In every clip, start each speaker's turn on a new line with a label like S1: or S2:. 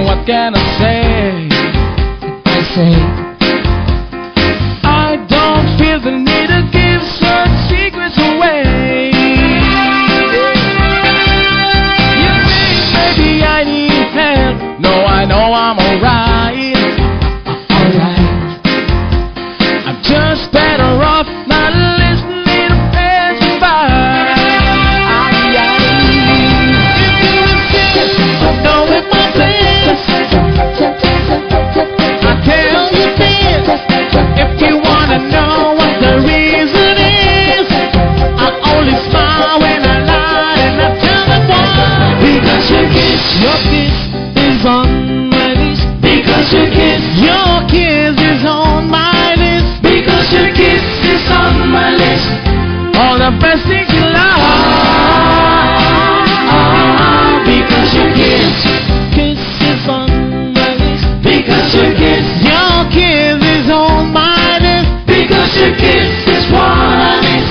S1: What can I say? I say I don't feel the need to give certain secrets away. You think maybe I need help? No, I know I'm alright. I'm just better off not listening to pacify. If you insist, know it my place. I tell you this, if you wanna know what the reason is, I only smile when I lie and I tell them why. Because your kiss is on my list. Because your kiss is on my list. Because your kiss is on my list. All the best things in life. Because your kiss is on my list. Because your kiss is on my list. Because your kiss is what I miss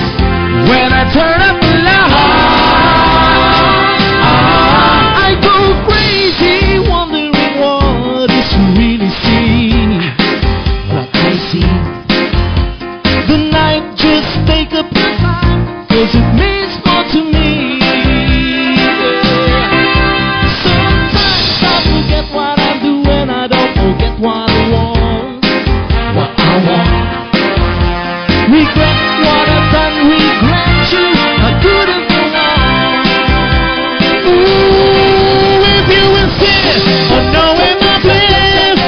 S1: when I turn up the light. I go crazy wondering what is really seen. What I see, the night just take up your time, 'cause it means more to me. Sometimes I forget what I do and I don't forget what I want. What I want. Regret what I've done, regret you, I couldn't go on. Ooh, if you insist on knowing my bliss,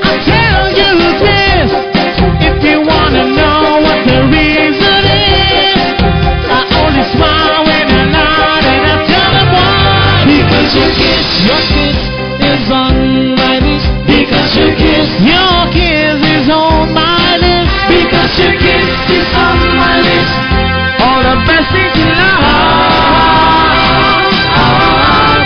S1: I tell you this, if you wanna know what the reason is, I only smile when I nod and I tell them why. Because your kiss is on my list. Because your kiss is on my list. Because your kiss is on my list. All the best things in life.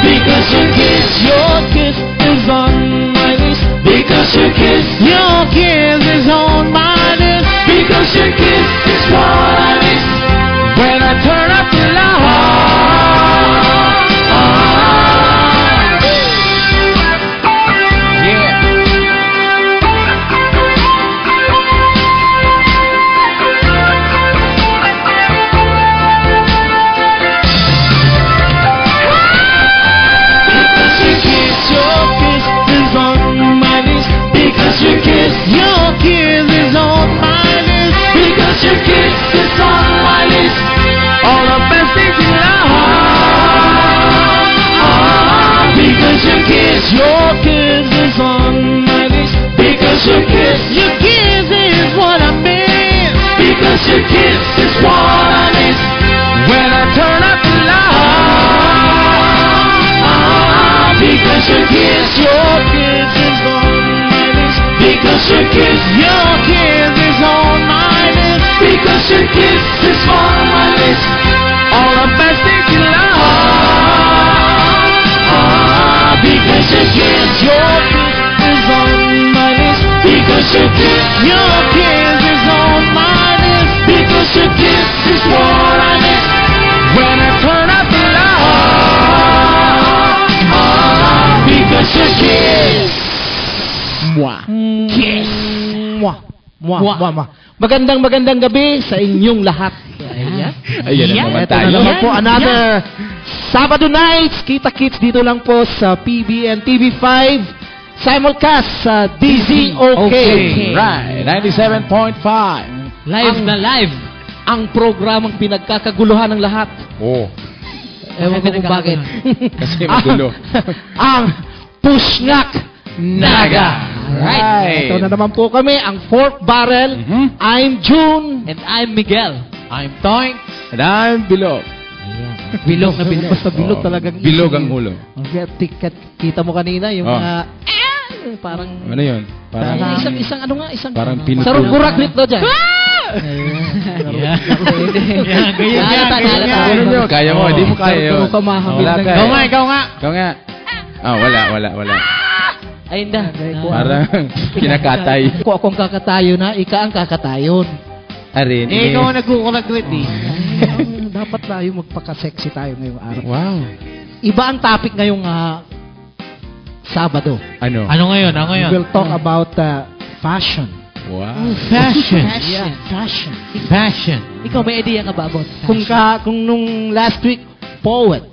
S1: Because your kiss is on my list. Because your kiss is on my list. Because your kiss is what I miss when I turn up the light. Yeah. Because your kiss is on my list. Because your kiss is on my list. Because your kiss is on my list. All the best things in life. Because your kiss is on my list. Because your kiss is what I miss. Because your kiss is what I miss when I turn up the light. Because your kiss is on my list. Because your kiss is on my list. Because your kiss is on my list. All the best things in life. Because your kiss is on my list. Because your kiss is on my list. Because your kiss is what I miss when I turn up the light. Because your kiss. Kiss.
S2: Magandang gabi sa inyong lahat.
S1: Ayan naman
S2: Ito
S1: tayo.
S2: na naman po another Sabado nights. Kita-kits dito lang po sa PBN TV5 simulcast sa DZOK.
S1: Right, 97.5.
S2: Live na live ang programang pinagkakaguluhan ng lahat.
S1: Oh,
S2: Ewan ko kung bakit.
S1: kasi magulo.
S2: Ang Pushngak Naga. Right. Ito na naman po kami, ang Fourth Barrel. I'm June.
S3: And I'm Miguel.
S1: I'm Toink.
S3: Madaming bilog.
S2: Ayan. Bilog na bilog. Basta bilog
S3: Oo.
S2: talagang
S3: Bilog ang ulo.
S2: Okay, kita mo kanina yung
S3: Oh.
S2: mga parang
S3: Ano yun? Parang,
S2: isang ano nga, isang
S3: parang pinuto.
S2: sarong buraklit daw dyan.
S1: Yeah. Ganyan, ganyan.
S3: Ano nyo? Kaya mo, hindi mo kaya yun.
S2: Ikaw mahamil
S3: Wala
S2: ng
S3: ka.
S1: Ikaw nga, ikaw nga.
S3: Ikaw nga. Wala.
S4: Ayun na.
S3: Parang kinakatay.
S2: Kung akong kakatayo na, ika ang kakatayon.
S3: Arin.
S1: Eh, ikaw ang nagkukulag-lit eh.
S2: Dapat tayo magpaka-sexy tayo ngayong araw.
S3: Wow.
S2: Iba ang topic ngayong Sabado.
S3: Ano?
S1: Ano ngayon? Ano ngayon?
S2: We'll talk about fashion.
S3: Wow.
S1: Fashion.
S2: Yeah, fashion.
S1: Fashion.
S4: Ikaw, may idea ka ba about
S2: Kung nung last week, poet.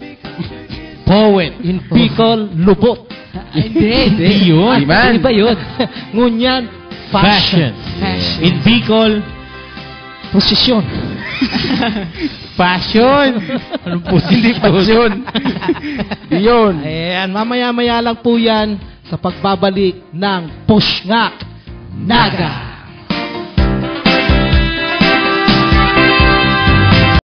S1: Poet.
S2: In Bicol, lubot.
S4: Hindi.
S1: yun.
S3: Di man.
S4: Iba yun.
S2: Ngunyan,
S1: Fashion.
S4: Fashion.
S1: In Bicol,
S2: posisyon.
S1: fashion. Anong
S3: Hindi pa yun. Yun.
S2: Ayan, mamaya-maya lang po yan sa pagbabalik ng Push Ngak Naga.